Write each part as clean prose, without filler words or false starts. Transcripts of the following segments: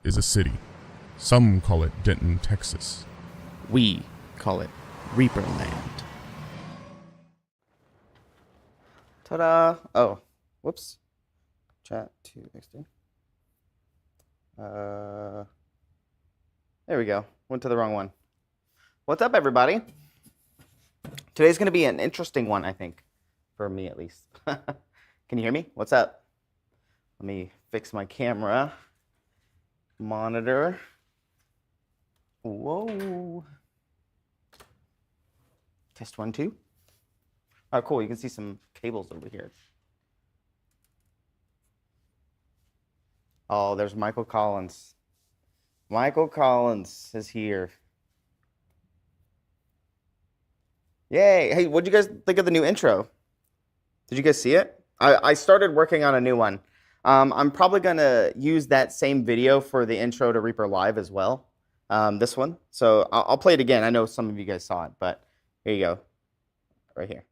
is a city. Some call it Denton, Texas. We call it Reaperland. Ta-da! Oh, whoops. Chat to X3. There we go. Went to the wrong one. What's up, everybody? Today's going to be an interesting one, I think. For me, at least. Can you hear me? What's up? Let me fix my camera. Monitor. Whoa. Test 1, 2. Oh, cool. You can see some cables over here. Oh, there's Michael Collins. Michael Collins is here. Yay. Hey, what'd you guys think of the new intro? Did you guys see it? I started working on a new one. I'm probably going to use that same video for the intro to Reaper Live as well. This one. So I'll play it again. I know some of you guys saw it, but here you go. Right here.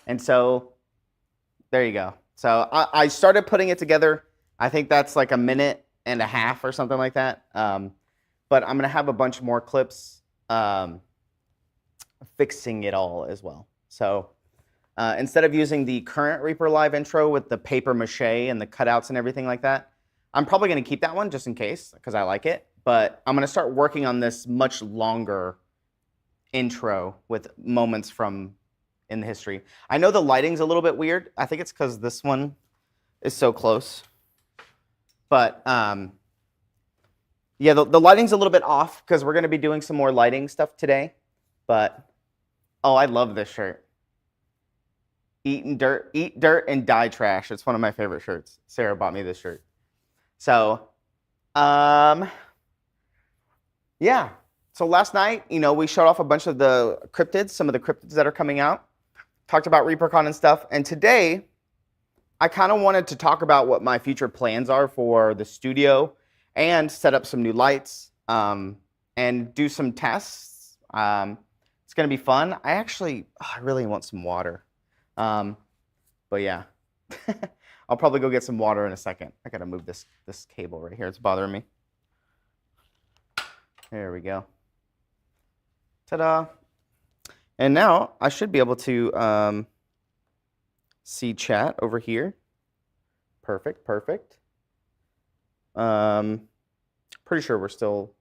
And so there you go. So I started putting it together. I think that's like a minute and a half or something like that. But I'm going to have a bunch more clips fixing it all as well. So instead of using the current Reaper Live intro with the paper mache and the cutouts and everything like that, I'm probably going to keep that one just in case because I like it. But I'm going to start working on this much longer intro with moments from in the history. I know the lighting's a little bit weird. I think it's because this one is so close. But yeah, the lighting's a little bit off because we're going to be doing some more lighting stuff today. But oh, I love this shirt. Eat dirt and die trash. It's one of my favorite shirts. Sarah bought me this shirt. So yeah. So last night, we showed off a bunch of the cryptids, some of the cryptids that are coming out. Talked about ReaperCon and stuff. And today, I kind of wanted to talk about what my future plans are for the studio and set up some new lights and do some tests. It's going to be fun. I really want some water. But yeah, I'll probably go get some water in a second. I got to move this cable right here. It's bothering me. There we go. Ta-da. And now I should be able to see chat over here. Perfect. Pretty sure we're still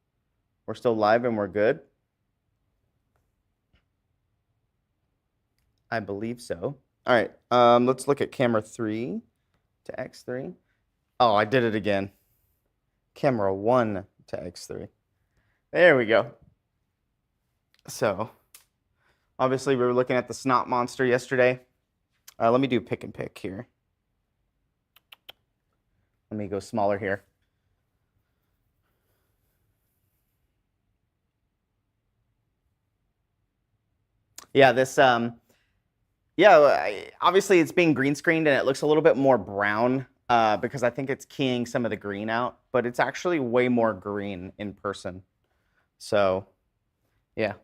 live and we're good. I believe so. All right. Let's look at camera 3 to X3. Oh, I did it again. Camera 1 to X3. There we go. So obviously, we were looking at the snot monster yesterday. Let me do pick and pick here. Let me go smaller here. Yeah, this, obviously it's being green screened and it looks a little bit more brown because I think it's keying some of the green out, but it's actually way more green in person. So, yeah.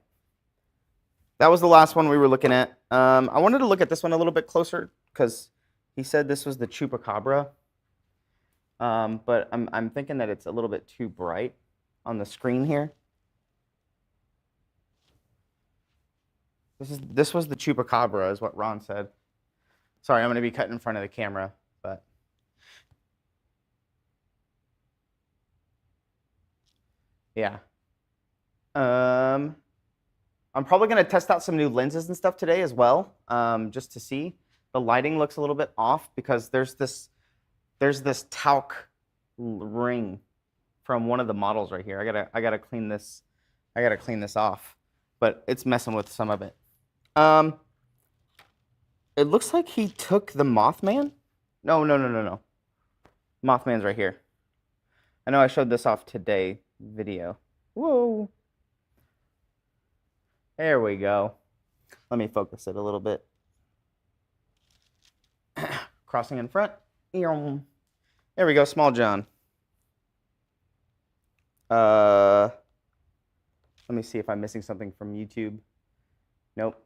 That was the last one we were looking at. I wanted to look at this one a little bit closer because he said this was the Chupacabra. But I'm thinking that it's a little bit too bright on the screen here. This was the Chupacabra, is what Ron said. Sorry, I'm going to be cutting in front of the camera, but yeah. I'm probably going to test out some new lenses and stuff today as well, just to see. The lighting looks a little bit off because there's this talc ring from one of the models right here. I gotta clean this. I gotta clean this off, but it's messing with some of it. It looks like he took the Mothman. No. Mothman's right here. I know I showed this off today video. Whoa. There we go. Let me focus it a little bit. Crossing in front. There we go, Small John. Let me see if I'm missing something from YouTube. Nope.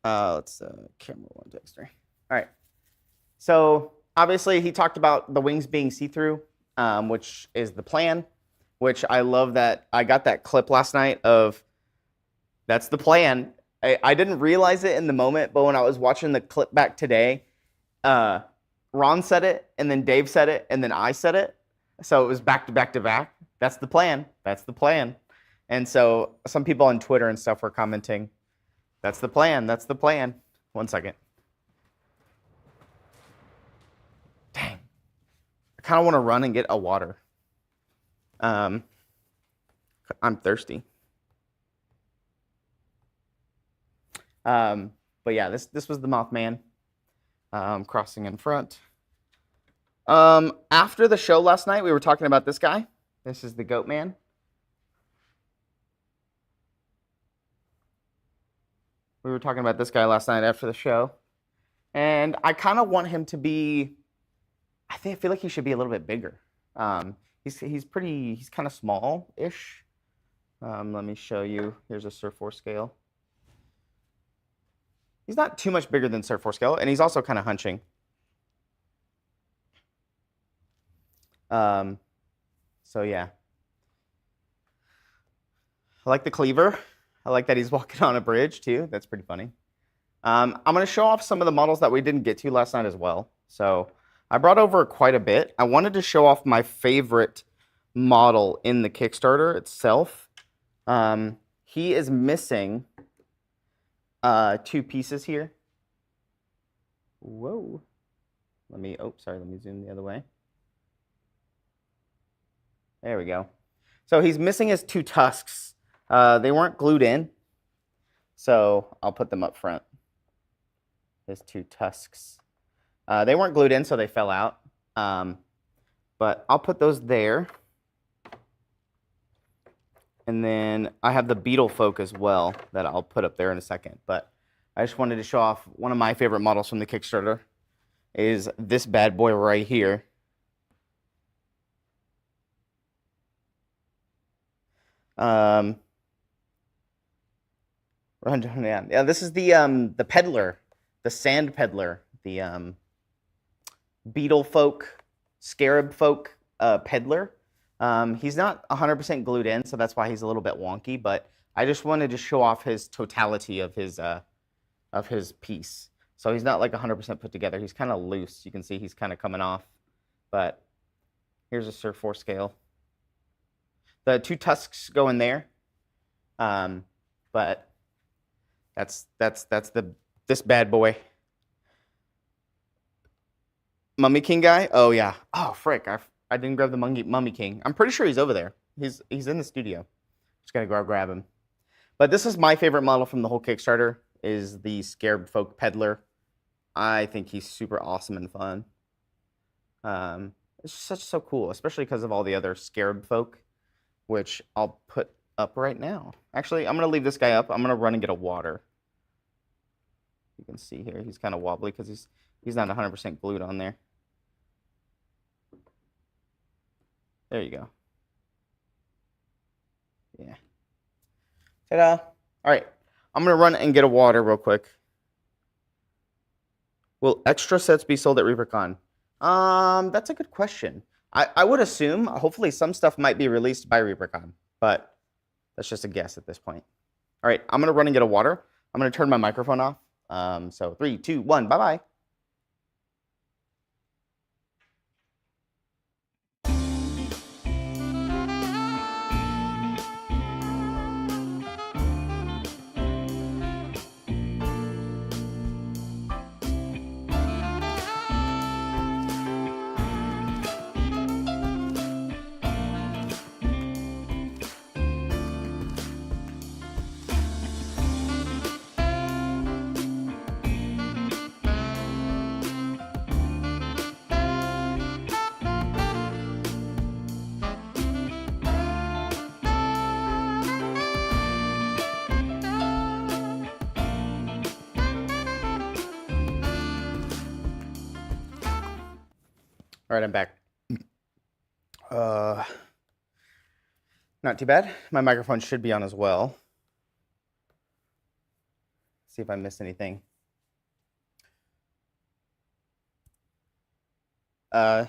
Let's camera 1 text 3. All right. So obviously he talked about the wings being see-through, which is the plan, which I love that I got that clip last night of that's the plan. I didn't realize it in the moment, but when I was watching the clip back today, Ron said it, and then Dave said it, and then I said it. So it was back to back to back. That's the plan. That's the plan. And so some people on Twitter and stuff were commenting, that's the plan. That's the plan. 1 second. Dang. I kind of want to run and get a water. I'm thirsty. But yeah, this was the Mothman crossing in front. After the show last night, we were talking about this guy. This is the Goat Man. We were talking about this guy last night after the show. And I kind of want him to be, I feel like he should be a little bit bigger. He's kind of small-ish. Let me show you. Here's a Surf Force scale. He's not too much bigger than Surf Force scale, and he's also kind of hunching. So yeah. I like the cleaver. I like that he's walking on a bridge too. That's pretty funny. I'm going to show off some of the models that we didn't get to last night as well. So I brought over quite a bit. I wanted to show off my favorite model in the Kickstarter itself. He is missing 2 pieces here. Whoa. Let me zoom the other way. There we go. So he's missing his 2 tusks. They weren't glued in, so I'll put them up front. His 2 tusks. They weren't glued in, so they fell out. But I'll put those there. And then I have the beetle folk as well that I'll put up there in a second. But I just wanted to show off one of my favorite models from the Kickstarter is this bad boy right here. Yeah, this is the peddler, the sand peddler, the beetle folk, scarab folk peddler. He's not 100% glued in, so that's why he's a little bit wonky, but I just wanted to show off his totality of his piece. So he's not like 100% put together. He's kind of loose. You can see he's kind of coming off, but here's a Surf Force scale. The 2 tusks go in there, but that's this bad boy. Mummy King guy? Oh yeah. Oh frick! I didn't grab the Mummy King. I'm pretty sure he's over there. He's in the studio. Just gotta go grab him. But this is my favorite model from the whole Kickstarter. Is the Scarab Folk Peddler. I think he's super awesome and fun. It's so cool, especially because of all the other Scarab Folk, which I'll put up right now. Actually, I'm gonna leave this guy up. I'm gonna run and get a water. You can see here he's kind of wobbly because he's not 100% glued on there. There you go. Yeah. Ta-da. All right. I'm going to run and get a water real quick. Will extra sets be sold at ReaperCon? That's a good question. I would assume, hopefully some stuff might be released by ReaperCon, but that's just a guess at this point. All right. I'm going to run and get a water. I'm going to turn my microphone off. So 3, 2, 1. Bye-bye. All right, I'm back. Not too bad. My microphone should be on as well. See if I missed anything. Yeah,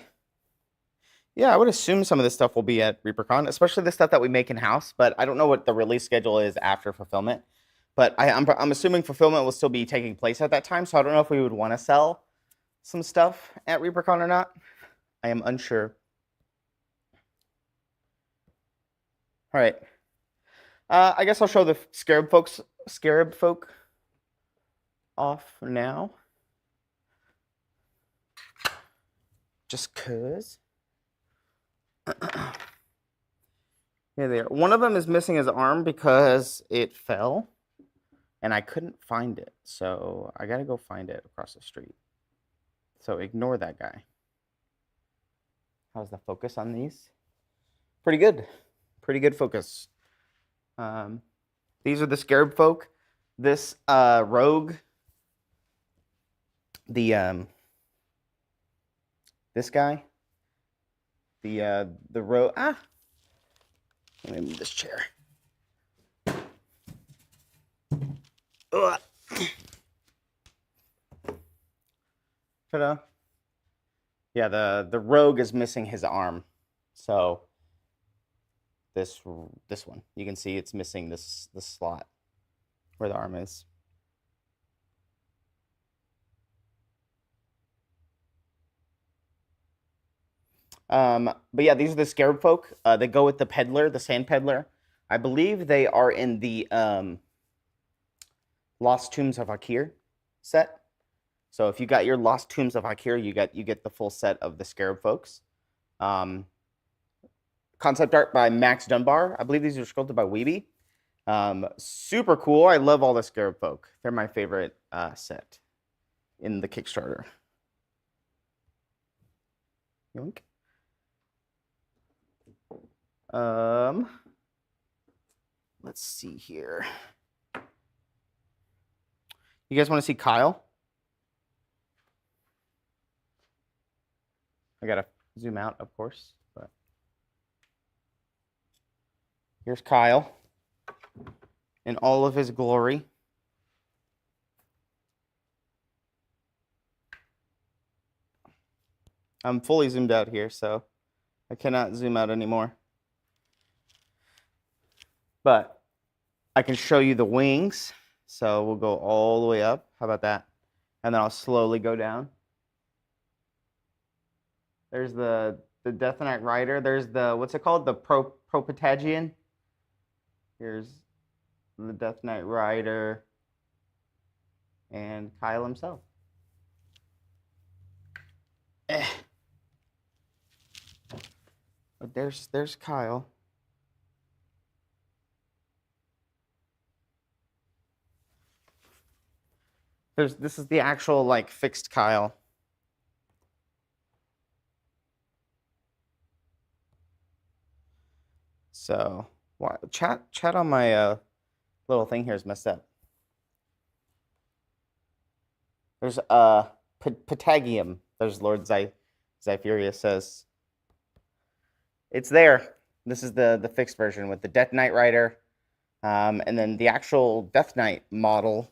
I would assume some of this stuff will be at ReaperCon, especially the stuff that we make in-house, but I don't know what the release schedule is after fulfillment. But I'm assuming fulfillment will still be taking place at that time, so I don't know if we would want to sell some stuff at ReaperCon or not. I am unsure. All right. I guess I'll show the Scarab folk off now. Just cause. Here they are. One of them is missing his arm because it fell and I couldn't find it. So I gotta go find it across the street. So ignore that guy. How's the focus on these? Pretty good. Pretty good focus. These are the Scarab folk. This rogue, this guy, the rogue. Let me move this chair. Ugh. Ta-da. Yeah, the rogue is missing his arm, so this one, you can see it's missing this slot where the arm is. But yeah, these are the Scarab folk. They go with the peddler, the sand peddler. I believe they are in the Lost Tombs of Akir set. So if you got your Lost Tombs of Akir, you get the full set of the Scarab folks. Concept art by Max Dunbar. I believe these are sculpted by Weeby. Super cool. I love all the Scarab folk. They're my favorite set in the Kickstarter. Yoink. Let's see here. You guys want to see Kyle? I gotta zoom out, of course, but here's Kyle in all of his glory. I'm fully zoomed out here, so I cannot zoom out anymore. But I can show you the wings. So we'll go all the way up. How about that? And then I'll slowly go down. There's the Death Knight Rider. There's the, what's it called? The Propatagian. Here's the Death Knight Rider and Kyle himself. But there's Kyle. This is the actual like fixed Kyle. So chat on my little thing here is messed up. There's Patagium. There's Lord Zypheria says. It's there. This is the fixed version with the Death Knight Rider. And then the actual Death Knight model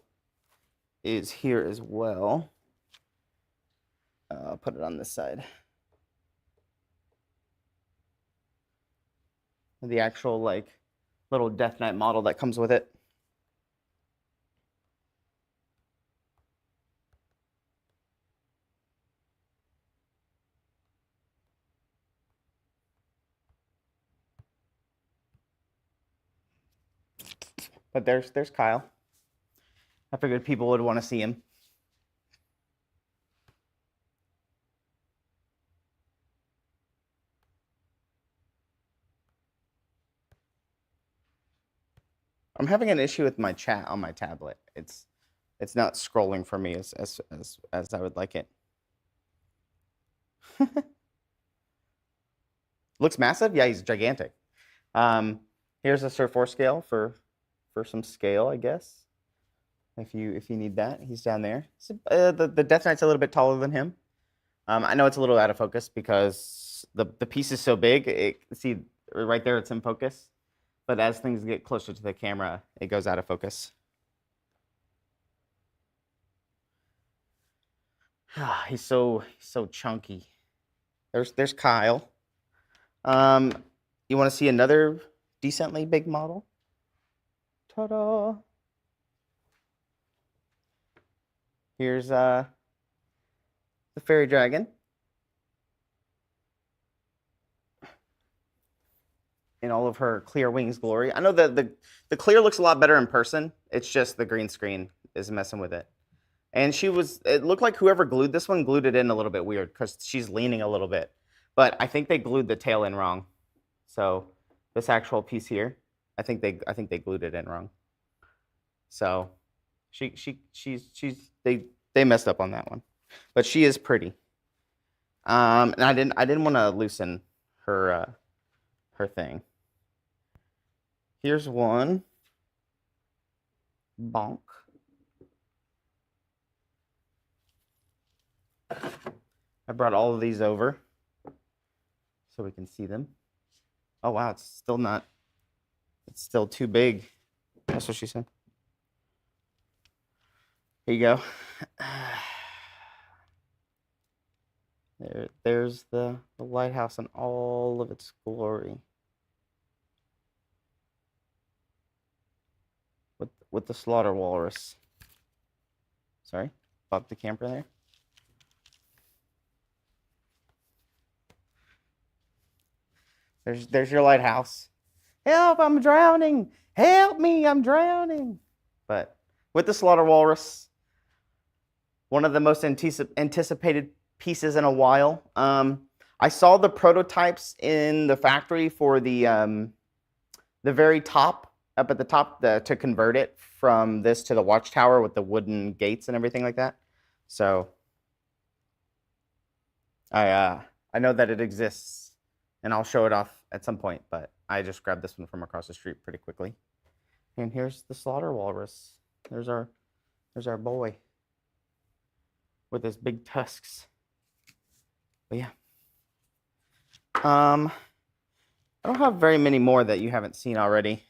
is here as well. I'll put it on this side. The actual like little Death Knight model that comes with it. But there's Kyle. I figured people would want to see him. I'm having an issue with my chat on my tablet. It's not scrolling for me as I would like it. Looks massive? Yeah, he's gigantic. Here's a Sir 4 scale for some scale, I guess. If you need that, he's down there. So, the Death Knight's a little bit taller than him. I know it's a little out of focus because the piece is so big. See, right there, it's in focus. But as things get closer to the camera, it goes out of focus. He's so chunky. There's Kyle. You want to see another decently big model? Ta-da! Here's the fairy dragon. In all of her clear wings glory. I know that the clear looks a lot better in person. It's just the green screen is messing with it. And it looked like whoever glued this one glued it in a little bit weird because she's leaning a little bit. But I think they glued the tail in wrong. So this actual piece here, I think they glued it in wrong. So they messed up on that one. But she is pretty. And I didn't want to loosen her thing. Here's one. Bonk. I brought all of these over so we can see them. Oh wow, it's still too big. That's what she said. Here you go. There's the lighthouse in all of its glory. With the slaughter walrus. Sorry, pop the camera there. There's your lighthouse. Help, I'm drowning. Help me, I'm drowning. But with the slaughter walrus, one of the most anticipated pieces in a while. I saw the prototypes in the factory for the very top, up at the top, to convert it from this to the watchtower with the wooden gates and everything like that. So I know that it exists, and I'll show it off at some point, but I just grabbed this one from across the street pretty quickly. And here's the slaughter walrus. There's our boy with his big tusks. But yeah. I don't have very many more that you haven't seen already.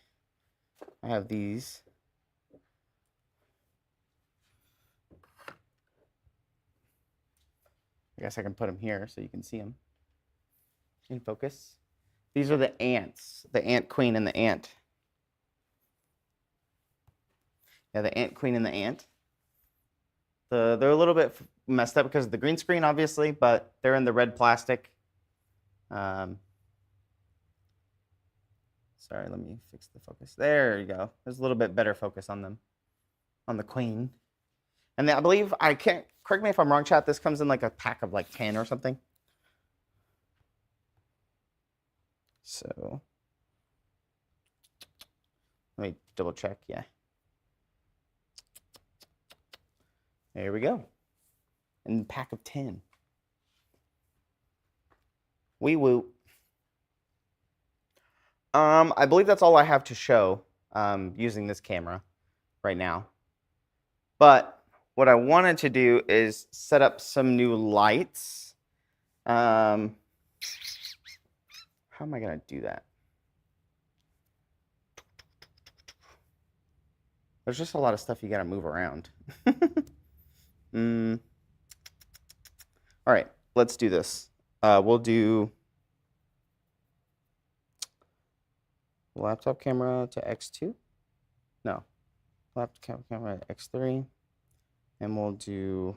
I have these. I guess I can put them here so you can see them in focus. These are the ants, the ant queen and the ant. Yeah, the ant queen and the ant. They're a little bit messed up because of the green screen, obviously, but they're in the red plastic. Sorry, let me fix the focus. There you go. There's a little bit better focus on them, on the queen. And I believe, correct me if I'm wrong, chat, this comes in like a pack of like 10 or something. So, let me double check, yeah. There we go. And a pack of 10. Wee woo. I believe that's all I have to show using this camera right now. But what I wanted to do is set up some new lights. How am I going to do that? There's just a lot of stuff you got to move around. All right, let's do this. We'll do laptop camera to X2. No, laptop camera to X3. And we'll do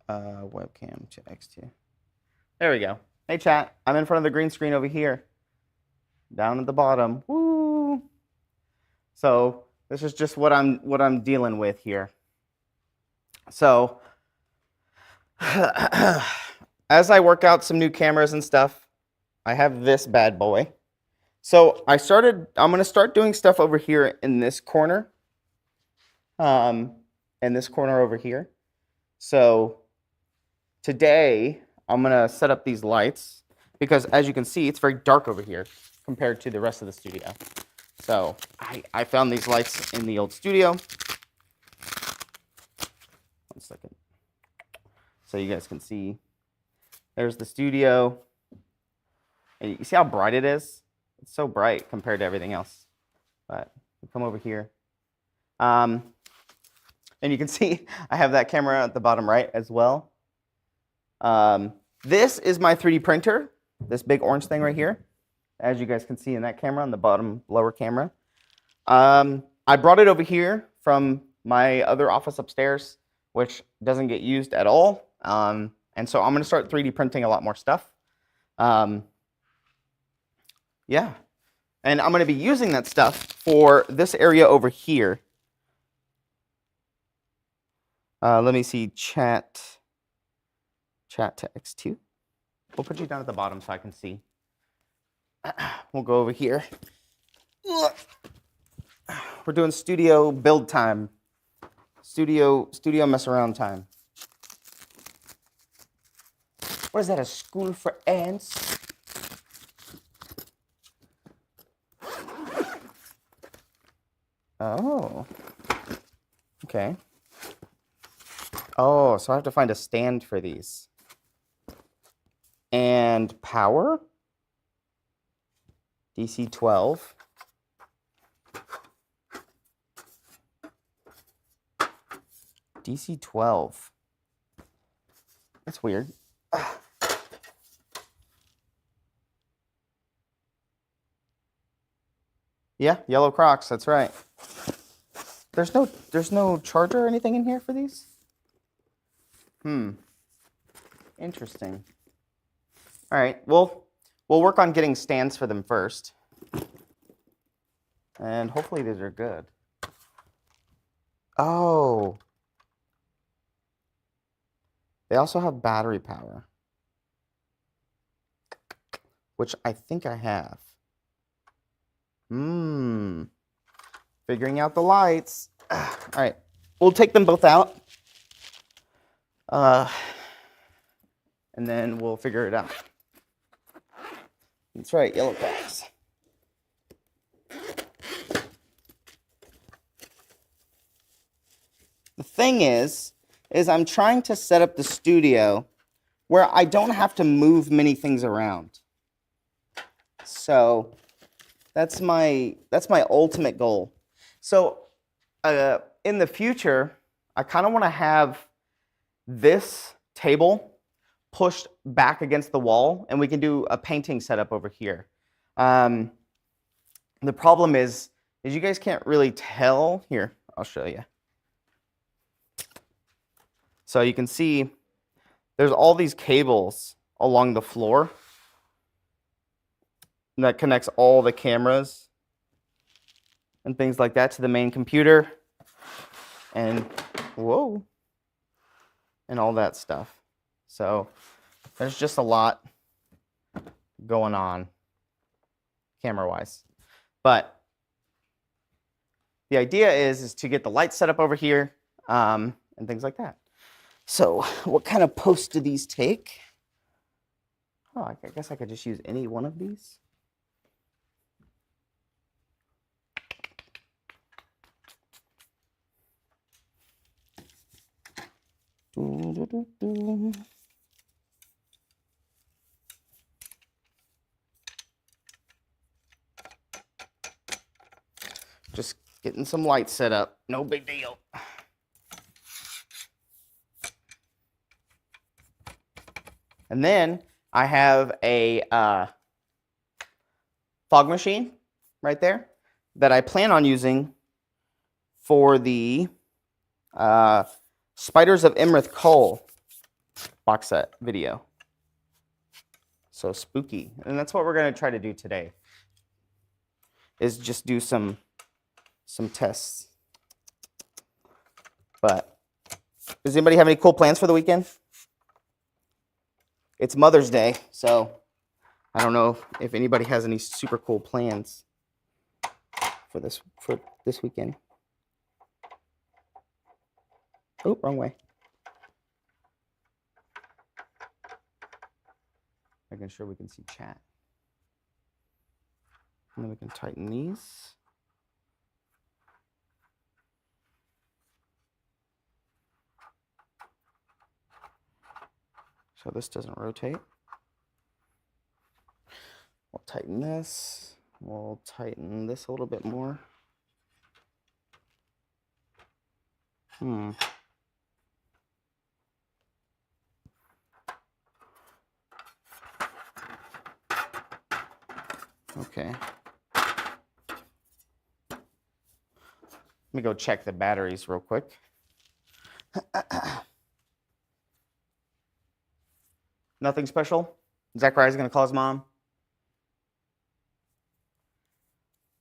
webcam to X2. There we go. Hey chat, I'm in front of the green screen over here. Down at the bottom. Woo! So this is just what I'm dealing with here. So as I work out some new cameras and stuff, I have this bad boy. So I'm gonna start doing stuff over here in this corner. And this corner over here. So today I'm gonna set up these lights because as you can see, it's very dark over here compared to the rest of the studio. So I found these lights in the old studio. One second. so you guys can see. There's the studio. And you see how bright it is? It's so bright compared to everything else. But we come over here. And you can see I have that camera at the bottom right as well. This is my 3D printer, this big orange thing right here, as you guys can see in that camera, on the bottom lower camera. I brought it over here from my other office upstairs, which doesn't get used at all. And so I'm going to start 3D printing a lot more stuff. Yeah. And I'm going to be using that stuff for this area over here. Let me see, chat to X2. We'll put you down at the bottom so I can see. We'll go over here. We're doing studio build time. Studio mess around time. What is that, a school for ants? Oh. Okay. Oh, so I have to find a stand for these. And power. DC 12. DC 12. That's weird. Yeah, yellow Crocs, that's right. There's no charger or anything in here for these? Interesting. All right, we'll work on getting stands for them first. And hopefully these are good. Oh. They also have battery power, which I think I have. Figuring out the lights. All right, we'll take them both out. And then we'll figure it out. That's right, yellow Crocs. The thing is I'm trying to set up the studio where I don't have to move many things around. So that's my ultimate goal. So in the future, I kind of want to have this table pushed back against the wall, and we can do a painting setup over here. The problem is you guys can't really tell. Here, I'll show you. So you can see there's all these cables along the floor that connects all the cameras and things like that to the main computer, and whoa, and all that stuff. So there's just a lot going on camera-wise. But the idea is to get the lights set up over here and things like that. So what kind of post do these take? Oh, I guess I could just use any one of these. Just getting some lights set up. No big deal. And then I have a fog machine right there that I plan on using for the Spiders of Imrith Cole box set video. So spooky. And that's what we're going to try to do today, is just do some tests. But does anybody have any cool plans for the weekend? It's Mother's Day, so I don't know if anybody has any super cool plans for this weekend. Oh, wrong way. Making sure we can see chat. And then we can tighten these. so this doesn't rotate. We'll tighten this. We'll tighten this a little bit more. Okay. Let me go check the batteries real quick. Nothing special? Zachariah's gonna call his mom.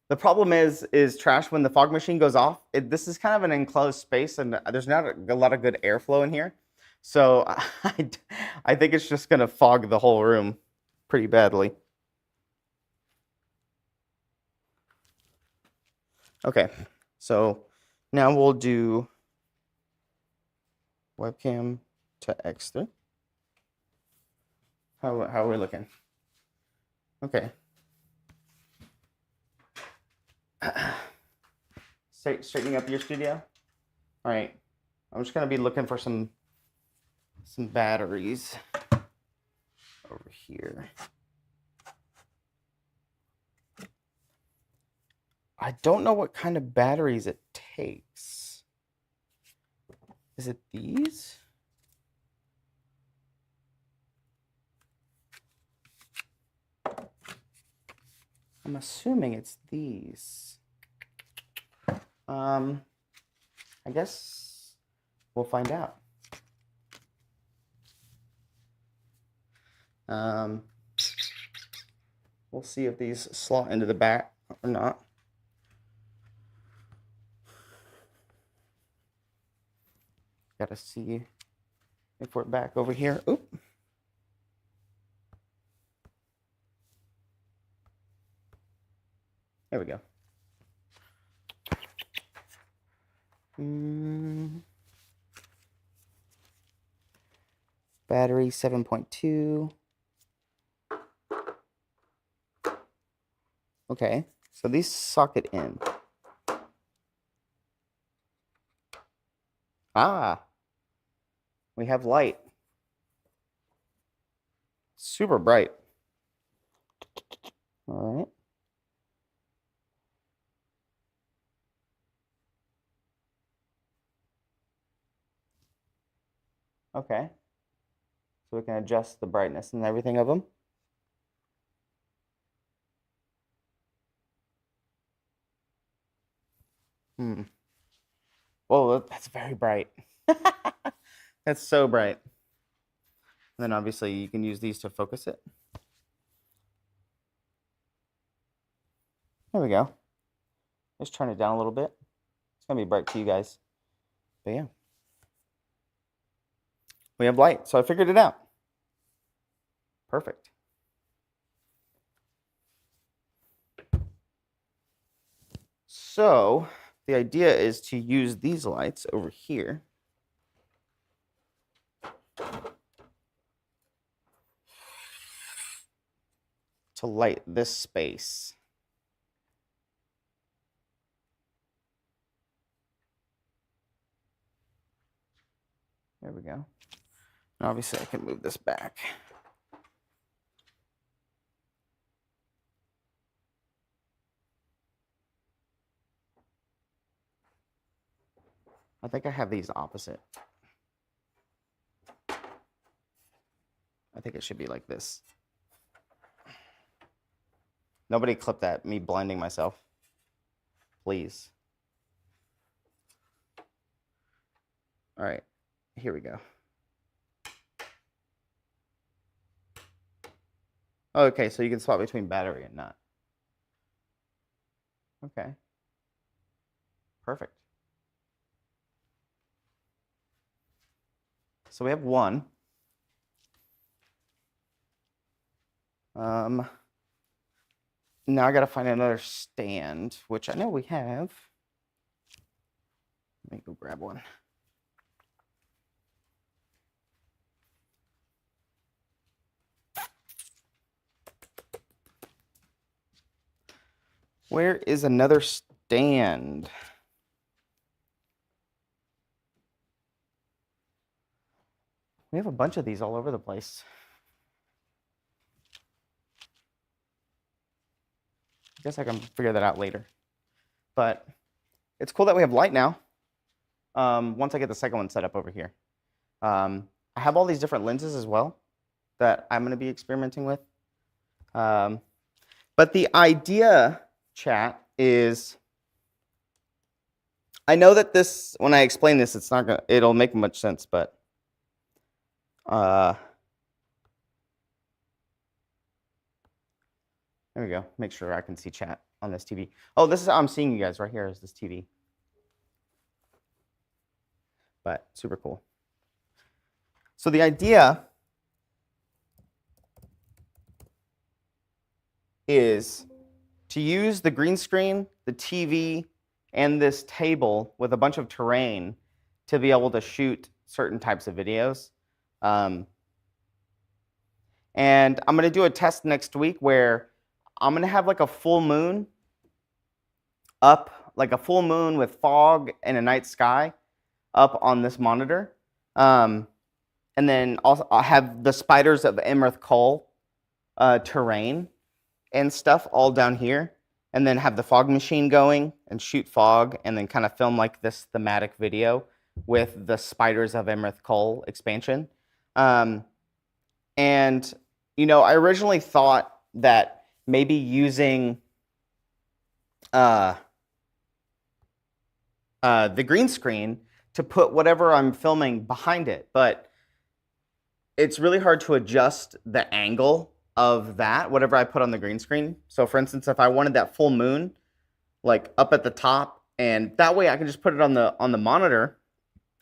The problem is trash when the fog machine goes off. This is kind of an enclosed space, and there's not a lot of good airflow in here. So I think it's just gonna fog the whole room pretty badly. Okay, so now we'll do webcam to X3. How are we looking? Okay. Straightening up your studio. All right. I'm just gonna be looking for some batteries over here. I don't know what kind of batteries it takes. Is it these? I'm assuming it's these. I guess we'll find out. We'll see if these slot into the back or not. Gotta see if we're back over here. Oop. There we go. Battery 7.2. Okay, so these socket in. Ah, we have light. Super bright. All right. Okay. So we can adjust the brightness and everything of them. Oh, that's very bright. That's so bright. And then obviously you can use these to focus it. There we go. Just turn it down a little bit. It's gonna be bright to you guys. But yeah. We have light, so I figured it out. Perfect. So the idea is to use these lights over here to light this space. There we go. And obviously I can move this back. I think I have these opposite. I think it should be like this. Nobody clip that, me blinding myself. Please. All right, here we go. Okay, so you can swap between battery and not. Okay. Perfect. So we have one. Now I gotta find another stand, which I know we have. Let me go grab one. Where is another stand? We have a bunch of these all over the place. I guess I can figure that out later. But it's cool that we have light now. Once I get the second one set up over here. I have all these different lenses as well that I'm going to be experimenting with. But the idea, chat, is I know that this, when I explain this, it's not gonna, it'll make much sense, but there we go. Make sure I can see chat on this TV. Oh, this is how I'm seeing you guys right here is this TV. But super cool. So the idea is to use the green screen, the TV, and this table with a bunch of terrain to be able to shoot certain types of videos. And I'm going to do a test next week where I'm going to have like a full moon up, like a full moon with fog and a night sky up on this monitor. And then also I'll have the spiders of Emerald Coal terrain and stuff all down here. And then have the fog machine going and shoot fog and then kind of film like this thematic video with the spiders of Emerald Coal expansion. And, you know, I originally thought that maybe using the green screen to put whatever I'm filming behind it, but it's really hard to adjust the angle of that, whatever I put on the green screen. So for instance, if I wanted that full moon, like up at the top, and that way I can just put it on the monitor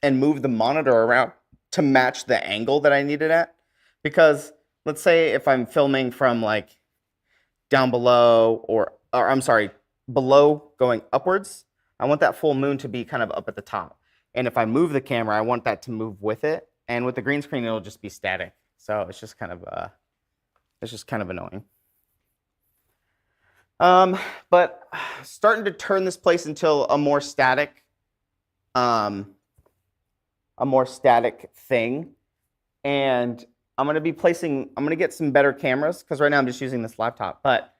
and move the monitor around to match the angle that I need it at. Because let's say if I'm filming from like down below or I'm sorry, below going upwards, I want that full moon to be kind of up at the top. And if I move the camera, I want that to move with it. And with the green screen, it'll just be static. So it's just kind of annoying. But starting to turn this place into a more static thing. And I'm going to get some better cameras because right now I'm just using this laptop, but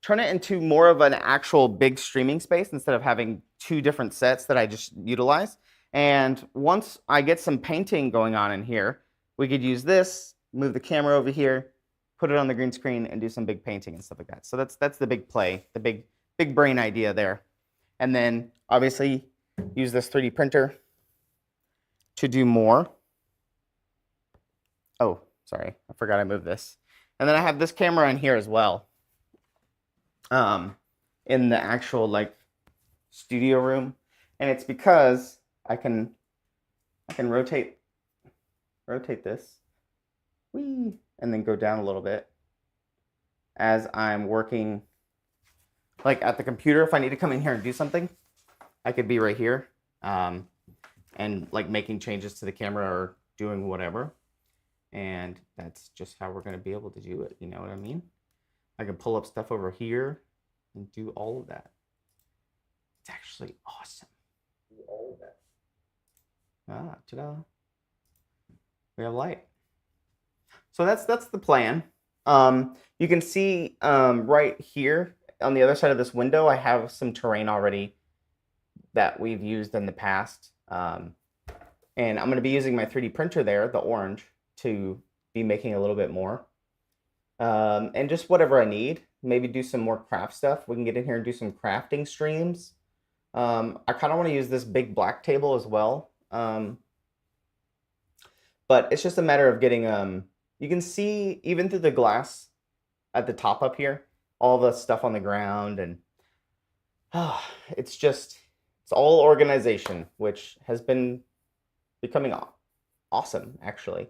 turn it into more of an actual big streaming space instead of having two different sets that I just utilize. And once I get some painting going on in here, we could use this, move the camera over here, put it on the green screen and do some big painting and stuff like that. So that's the big play, the big brain idea there. And then obviously use this 3D printer to do more. Oh, sorry, I forgot I moved this. And then I have this camera in here as well. In the actual like studio room. And it's because I can rotate this. Whee! And then go down a little bit as I'm working like at the computer. If I need to come in here and do something, I could be right here and like making changes to the camera or doing whatever. And that's just how we're going to be able to do it. You know what I mean? I can pull up stuff over here and do all of that. It's actually awesome. Do all of that. Ah, ta-da. We have light. So that's the plan. You can see right here on the other side of this window, I have some terrain already that we've used in the past. And I'm going to be using my 3D printer there, the orange, to be making a little bit more. And just whatever I need. Maybe do some more craft stuff. We can get in here and do some crafting streams. I kind of want to use this big black table as well. But it's just a matter of getting... you can see, even through the glass at the top up here, all the stuff on the ground. And it's all organization, which has been becoming awesome, actually.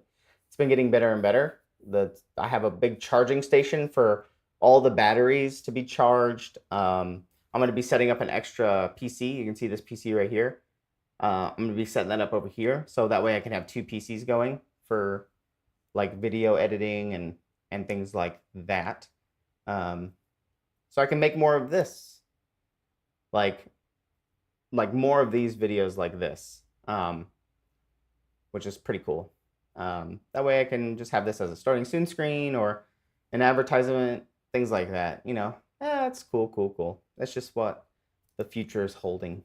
It's been getting better and better. I have a big charging station for all the batteries to be charged. I'm going to be setting up an extra PC. You can see this PC right here. I'm going to be setting that up over here. So that way I can have two PCs going for like video editing and things like that. So I can make more of this. Like more of these videos like this. Which is pretty cool. That way I can just have this as a starting soon screen or an advertisement, things like that. That's cool, cool, cool. That's just what the future is holding,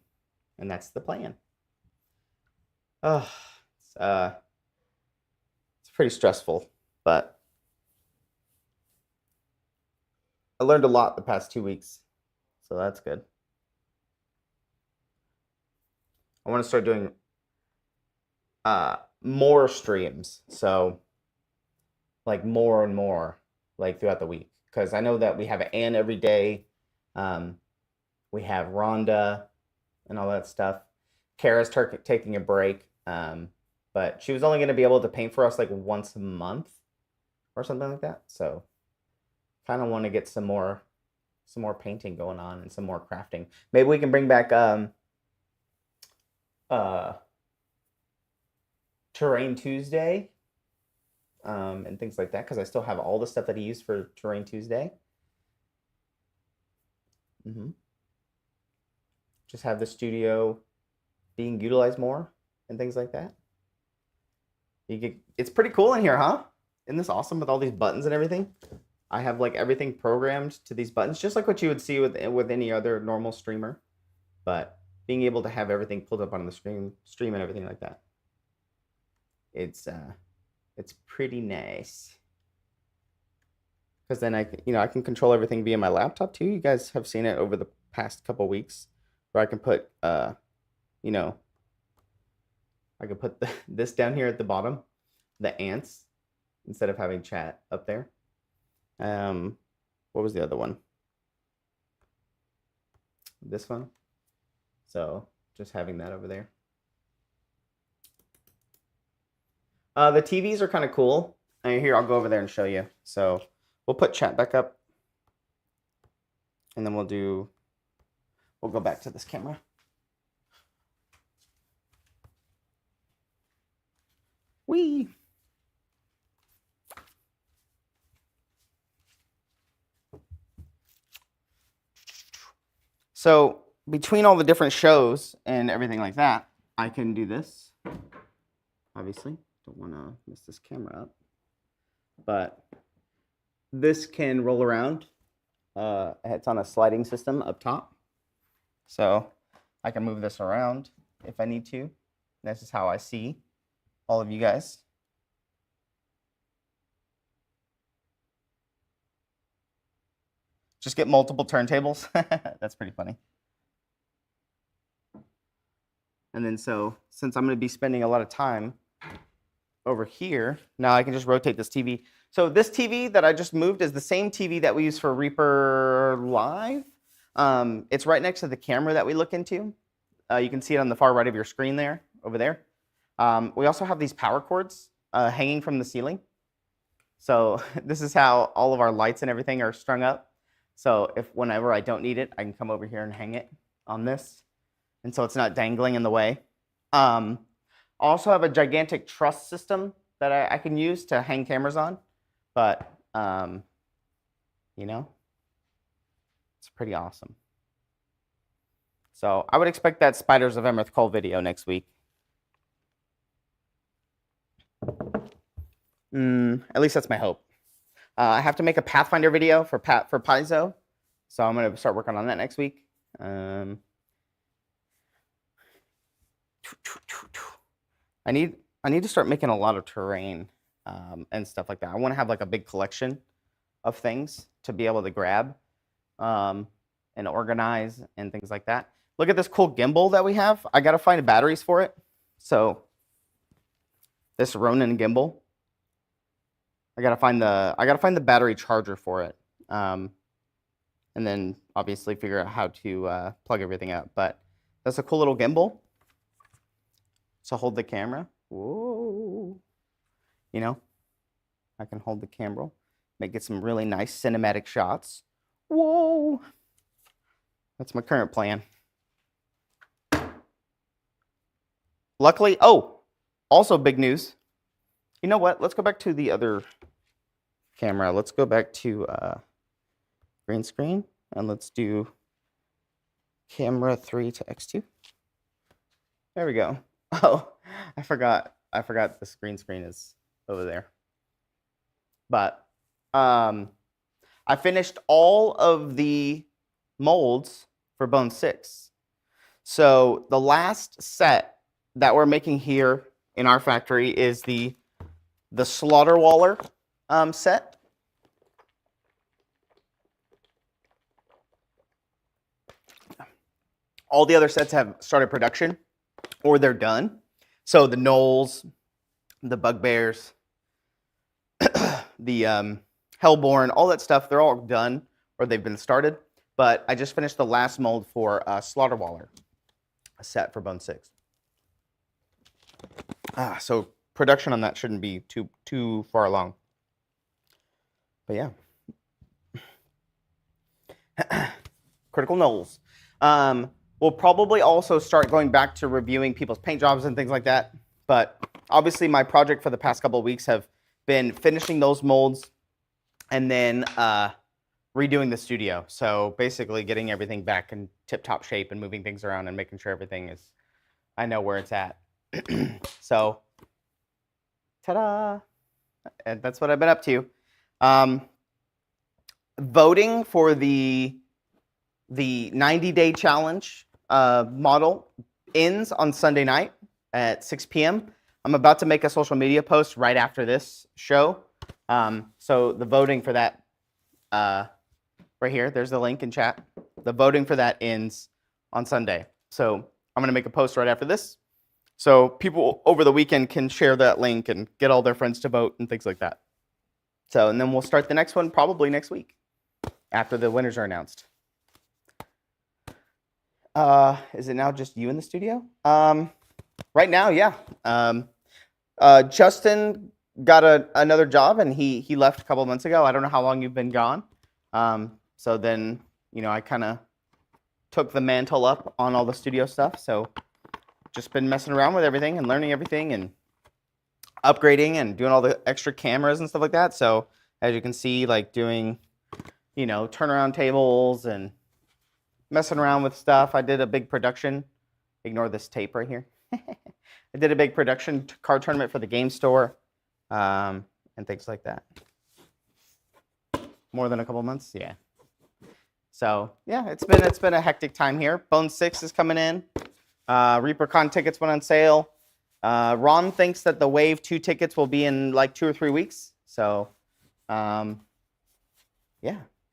and that's the plan. Oh, it's, uh, it's pretty stressful, but I learned a lot the past 2 weeks, so that's good. I want to start doing more streams, so like more and more, like throughout the week, because I know that we have Ann every day. We have Rhonda and all that stuff. Kara's taking a break, but she was only going to be able to paint for us like once a month or something like that. So, kind of want to get some more painting going on and some more crafting. Maybe we can bring back Terrain Tuesday, and things like that, because I still have all the stuff that he used for Terrain Tuesday. Just have the studio being utilized more and things like that. It's pretty cool in here, huh? Isn't this awesome with all these buttons and everything? I have like everything programmed to these buttons, just like what you would see with any other normal streamer. But being able to have everything pulled up on the stream and everything like that, it's pretty nice. Because then I can control everything via my laptop too. You guys have seen it over the past couple weeks, where I can put I could put this down here at the bottom, the ants, instead of having chat up there. What was the other one? This one. So just having that over there. The TVs are kind of cool. And here, I'll go over there and show you. So we'll put chat back up, and then we'll go back to this camera. Whee! So between all the different shows and everything like that, I can do this. Obviously, don't want to mess this camera up. But this can roll around. It's on a sliding system up top. So I can move this around if I need to. This is how I see all of you guys. Just get multiple turntables. That's pretty funny. And then so, since I'm going to be spending a lot of time over here, now I can just rotate this TV. So this TV that I just moved is the same TV that we use for Reaper Live. It's right next to the camera that we look into. You can see it on the far right of your screen there, over there. We also have these power cords hanging from the ceiling. So this is how all of our lights and everything are strung up. So whenever I don't need it, I can come over here and hang it on this. And so it's not dangling in the way. I also have a gigantic truss system that I can use to hang cameras on. But, it's pretty awesome. So I would expect that Spiders of Emerald Cole video next week. At least that's my hope. I have to make a Pathfinder video for Paizo, so I'm going to start working on that next week. I need to start making a lot of terrain and stuff like that. I want to have like a big collection of things to be able to grab and organize and things like that. Look at this cool gimbal that we have. I got to find batteries for it. So this Ronin gimbal, I gotta find the battery charger for it, and then obviously figure out how to plug everything up. But that's a cool little gimbal to hold the camera. Whoa, I can hold the camera, get some really nice cinematic shots. Whoa, that's my current plan. Luckily, also big news. You know what? Let's go back to the other camera. Let's go back to green screen, and let's do camera 3 to X2. There we go. Oh, I forgot. I forgot the green screen is over there. But I finished all of the molds for Bone 6. So the last set that we're making here in our factory is the Slaughter Waller set. All the other sets have started production or they're done. So the Gnolls, the Bugbears, the Hellborn, all that stuff, they're all done or they've been started. But I just finished the last mold for Slaughter Waller, a set for Bone 6. So production on that shouldn't be too far along. But yeah. Critical Gnolls. We'll probably also start going back to reviewing people's paint jobs and things like that. But obviously my project for the past couple of weeks have been finishing those molds and then redoing the studio. So basically getting everything back in tip-top shape and moving things around and making sure everything is, I know where it's at. So, ta-da! And that's what I've been up to. Voting for the 90-day challenge model ends on Sunday night at 6 p.m. I'm about to make a social media post right after this show. So the voting for that, right here, there's the link in chat. The voting for that ends on Sunday. So I'm going to make a post right after this. So people over the weekend can share that link and get all their friends to vote and things like that. So, and then we'll start the next one probably next week after the winners are announced. Is it now just you in the studio? Right now, yeah. Justin got another job and he left a couple of months ago. I don't know how long you've been gone. So then, you know, I kind of took the mantle up on all the studio stuff. So just been messing around with everything and learning everything and upgrading and doing all the extra cameras and stuff like that. So as you can see, like doing, you know, turnaround tables and messing around with stuff. I did a big production. Ignore this tape right here. I did a big production card tournament for the game store and things like that. More than a couple months, yeah. So yeah, it's been a hectic time here. Bone 6 is coming in. ReaperCon tickets went on sale. Ron thinks that the Wave 2 tickets will be in like 2 or 3 weeks. So yeah,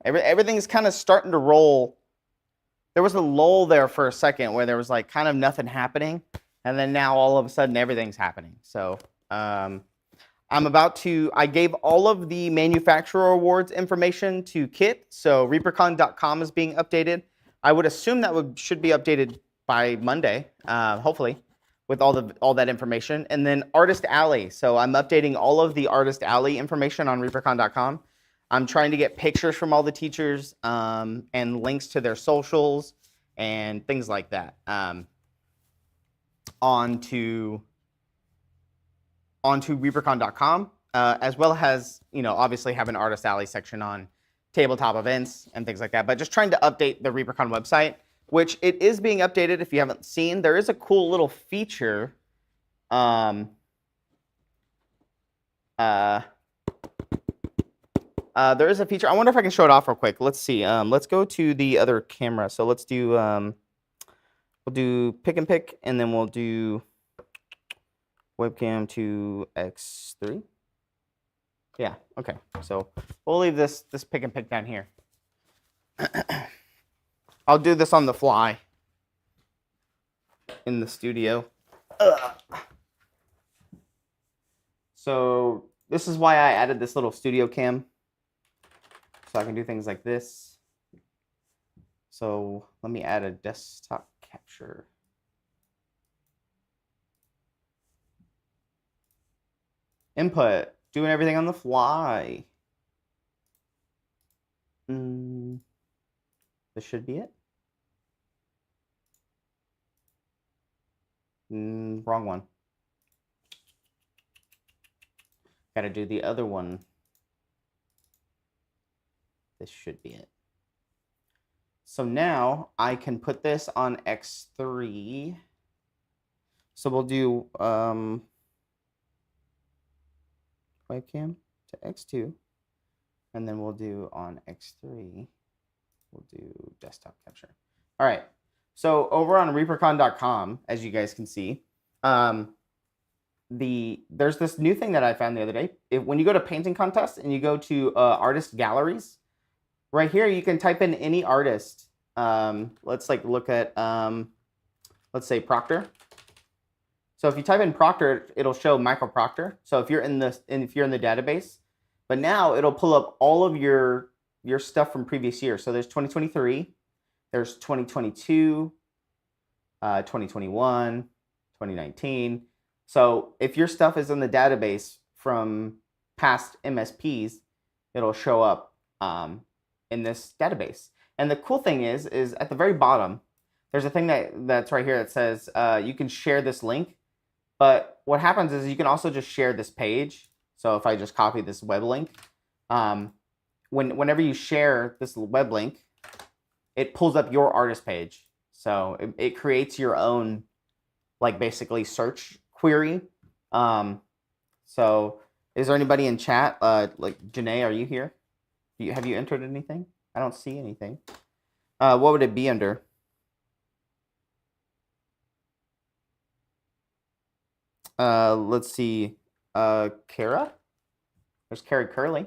everything's kind of starting to roll. There was a lull there for a second where there was like kind of nothing happening. And then now all of a sudden everything's happening. So I gave all of the manufacturer awards information to Kit. So reapercon.com is being updated. I would assume that should be updated by Monday, hopefully, with all that information. And then Artist Alley. So I'm updating all of the Artist Alley information on reapercon.com. I'm trying to get pictures from all the teachers and links to their socials and things like that onto reapercon.com, as well as, you know, obviously have an Artist Alley section on tabletop events and things like that. But just trying to update the ReaperCon website, which it is being updated. If you haven't seen, there is a cool little feature. There is a feature. I wonder if I can show it off real quick. Let's see. Let's go to the other camera. So let's do, we'll do pick and pick, and then we'll do webcam to X3. Yeah, okay. So we'll leave this pick and pick down here. I'll do this on the fly in the studio. So this is why I added this little studio cam. So I can do things like this. So let me add a desktop capture. Input, doing everything on the fly. This should be it. Wrong one. Got to do the other one. This should be it. So now I can put this on X3. So we'll do webcam to X2. And then we'll do on X3, we'll do desktop capture. All right. So over on reapercon.com, as you guys can see, there's this new thing that I found the other day. When you go to painting contests and you go to artist galleries, right here you can type in any artist. Let's like look at let's say Proctor. So if you type in Proctor, it'll show Michael Proctor. So if you're in the database, but now it'll pull up all of your stuff from previous years. So there's 2023, there's 2022, 2021, 2019. So if your stuff is in the database from past MSPs, it'll show up in this database. And the cool thing is at the very bottom, there's a thing that's right here that says you can share this link. But what happens is you can also just share this page. So if I just copy this web link, whenever you share this web link, it pulls up your artist page. So it creates your own, like basically search query. So is there anybody in chat? Like Janae, are you here? Have you entered anything? I don't see anything. What would it be under? Let's see. Kara? There's Kara Curley.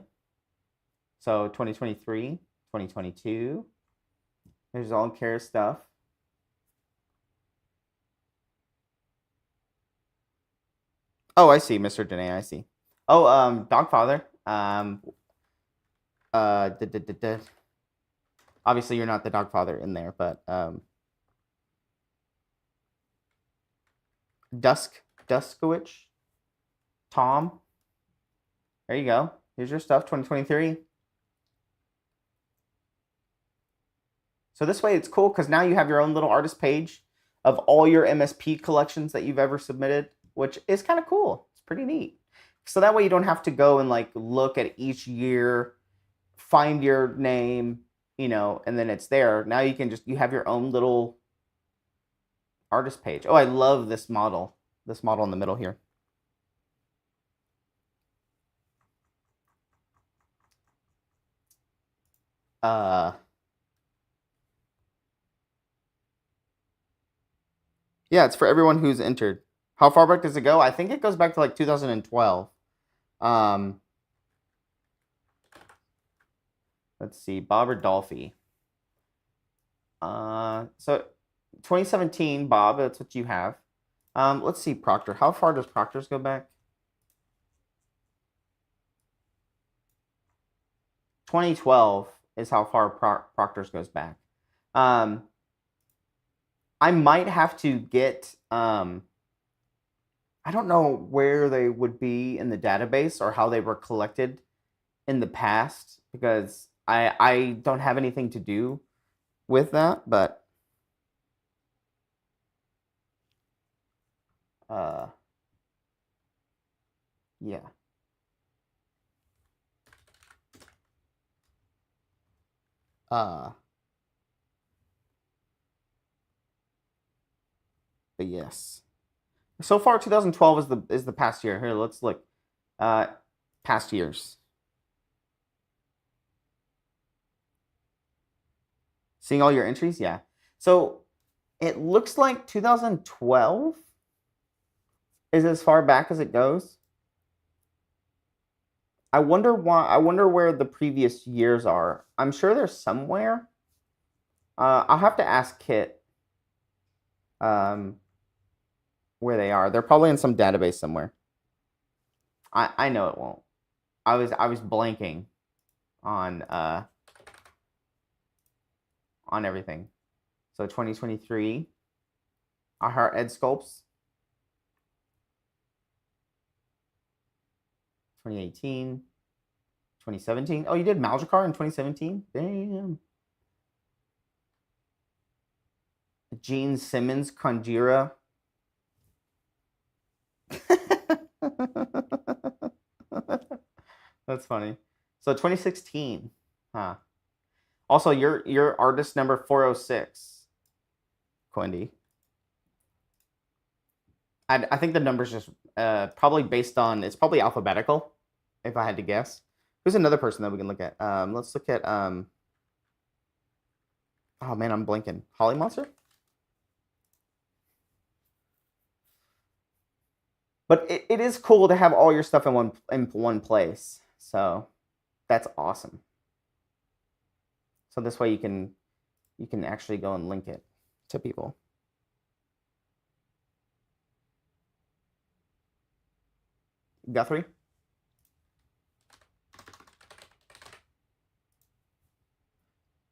So 2023, 2022. There's all Kara stuff. Oh, I see, Mr. Danae, I see. Oh, Dogfather. Obviously you're not the Dogfather in there, but Duskowich, Tom. There you go. Here's your stuff, 2023. So this way it's cool because now you have your own little artist page of all your MSP collections that you've ever submitted, which is kind of cool. It's pretty neat. So that way you don't have to go and like look at each year, find your name, you know, and then it's there. Now you can you have your own little artist page. Oh, I love this model. This model in the middle here. Yeah, it's for everyone who's entered. How far back does it go? I think it goes back to like 2012. Let's see, Bob or Dolphy. So 2017, Bob, that's what you have. Let's see, Proctor. How far does Proctor's go back? 2012 is how far Proctor's goes back. I might have to get, I don't know where they would be in the database or how they were collected in the past because I don't have anything to do with that, but yeah. But yes. So far 2012 is the past year. Here, let's look. Past years. Seeing all your entries? Yeah. So it looks like 2012 is as far back as it goes. I wonder why. I wonder where the previous years are. I'm sure they're somewhere. I'll have to ask Kit where they are. They're probably in some database somewhere. I know it won't. I was blanking on everything. So 2023, I heart Ed Sculpts. 2018, 2017. Oh, you did Maljakar in 2017? Damn. Gene Simmons, Conjura. That's funny. So 2016. Huh. Also, your artist number 406, Quendy. I think the number's just probably based on, it's probably alphabetical. if I had to guess. Who's another person that we can look at? Let's look at oh man, I'm blinking. Holly Monster? But it is cool to have all your stuff in one place. So that's awesome. So this way you can actually go and link it to people. Guthrie?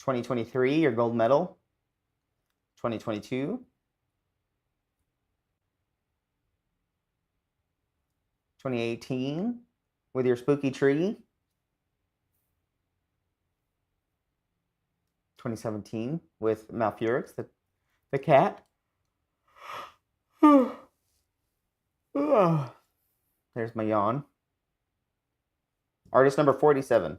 $2023, your gold medal. 2022. 2018 with your spooky tree. 2017 with Malfurix, the cat. There's my yawn. Artist number 47.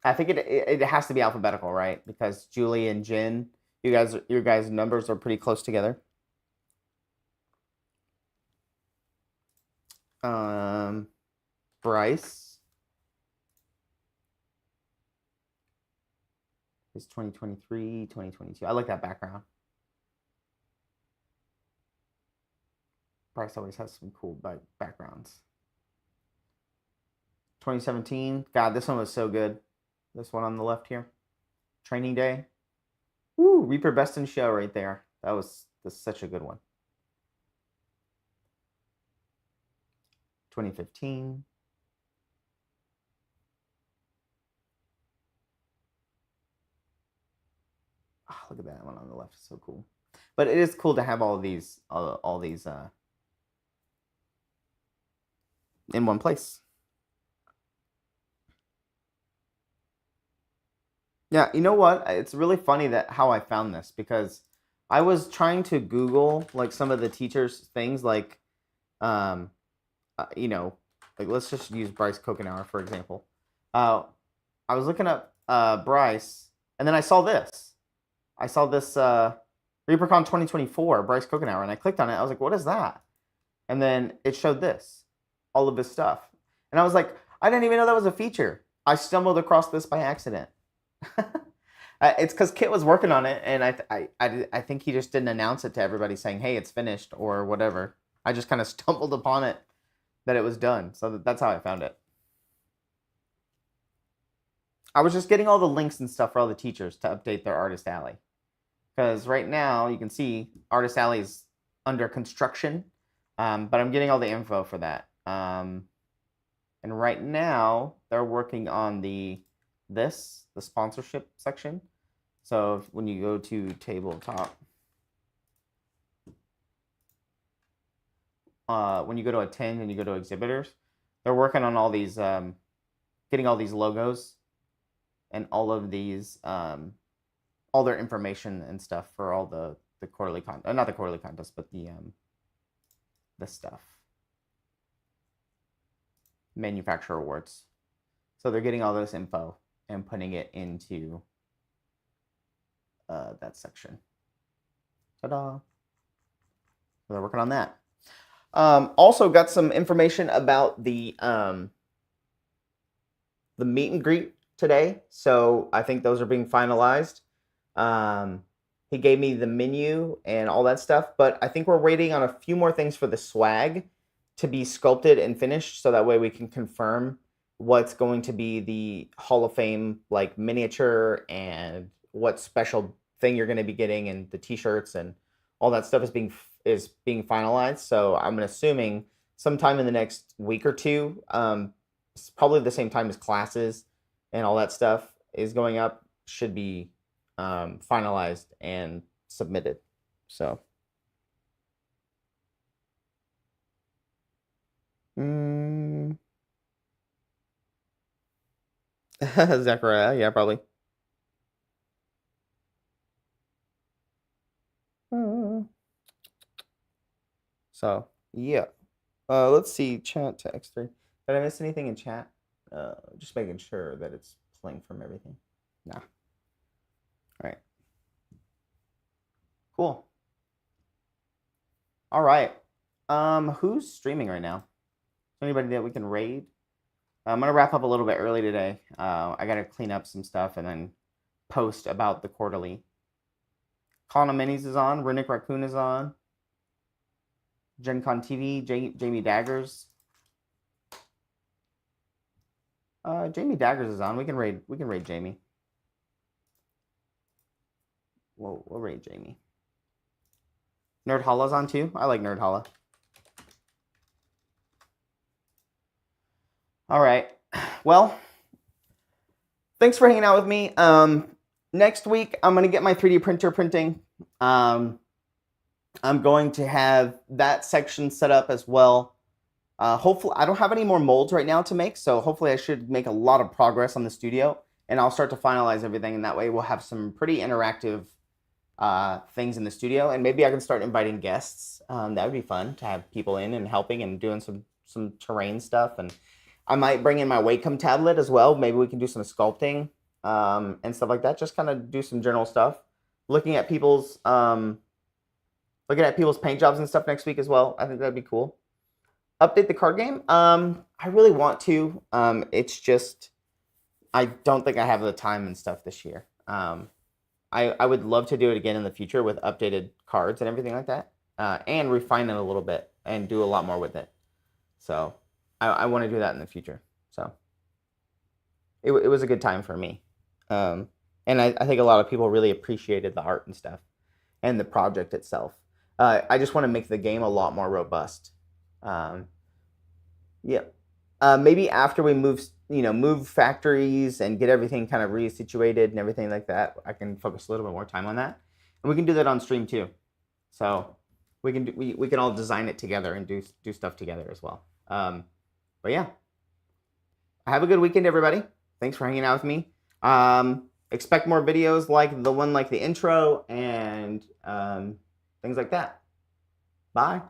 I think it has to be alphabetical, right? Because Julie and Jen, your guys' numbers are pretty close together. Bryce is 2023, 2022. I like that background. Bryce always has some cool backgrounds. 2017. God, this one was so good. This one on the left here. Training Day. Woo, Reaper Best in Show right there. That's such a good one. 2015. Oh, look at that one on the left. It's so cool. But it is cool to have all these in one place. Yeah, you know what? It's really funny that how I found this, because I was trying to Google like some of the teachers' things, like you know, like let's just use Bryce Kokenauer for example. I was looking up Bryce, and then I saw this. I saw this ReaperCon 2024 Bryce Kokenauer, and I clicked on it. I was like, what is that? And then it showed this, all of his stuff, and I was like, I didn't even know that was a feature. I stumbled across this by accident. It's because Kit was working on it, and I think he just didn't announce it to everybody saying, hey, it's finished or whatever. I just kind of stumbled upon it that it was done. So that's how I found it. I was just getting all the links and stuff for all the teachers to update their Artist Alley. Because right now, you can see Artist Alley is under construction, but I'm getting all the info for that. And right now, they're working on the sponsorship section. So when you go to tabletop, when you go to attend and you go to exhibitors, they're working on all these, getting all these logos and all of these, all their information and stuff for all the quarterly content, not the quarterly contest, but the stuff, manufacturer awards. So they're getting all this info and putting it into that section. Ta-da! So they're working on that. Also got some information about the meet and greet today. So I think those are being finalized. He gave me the menu and all that stuff, but I think we're waiting on a few more things for the swag to be sculpted and finished, so that way we can confirm what's going to be the Hall of Fame like miniature and what special thing you're going to be getting, and the t-shirts and all that stuff is being finalized. So I'm assuming sometime in the next week or two, probably the same time as classes and all that stuff is going up, should be finalized and submitted. So Zechariah, yeah, probably. So yeah, let's see, chat to X3. Did I miss anything in chat? Just making sure that it's playing from everything. Nah. All right. Cool. All right. Who's streaming right now? Anybody that we can raid? I'm gonna wrap up a little bit early today. I gotta clean up some stuff and then post about the quarterly. Colin Minis is on. Runic Raccoon is on. Gen Con TV. Jamie Daggers. Jamie Daggers is on. We can raid Jamie. We'll raid Jamie. Nerd Holla's on too. I like Nerd Holla. All right. Well, thanks for hanging out with me. Next week, I'm going to get my 3D printer printing. I'm going to have that section set up as well. Hopefully, I don't have any more molds right now to make, so hopefully I should make a lot of progress on the studio, and I'll start to finalize everything, and that way we'll have some pretty interactive things in the studio, and maybe I can start inviting guests. That would be fun to have people in and helping and doing some terrain stuff, and I might bring in my Wacom tablet as well. Maybe we can do some sculpting and stuff like that. Just kind of do some general stuff. Looking at people's paint jobs and stuff next week as well. I think that'd be cool. Update the card game. I really want to. It's just I don't think I have the time and stuff this year. I would love to do it again in the future with updated cards and everything like that, and refine it a little bit and do a lot more with it. So I want to do that in the future. So it was a good time for me. And I think a lot of people really appreciated the art and stuff and the project itself. I just want to make the game a lot more robust. Yeah. Maybe after we move factories and get everything kind of resituated and everything like that, I can focus a little bit more time on that. And we can do that on stream too. So we can all design it together and do stuff together as well. But yeah, have a good weekend, everybody. Thanks for hanging out with me. Expect more videos like the one like the intro and things like that. Bye.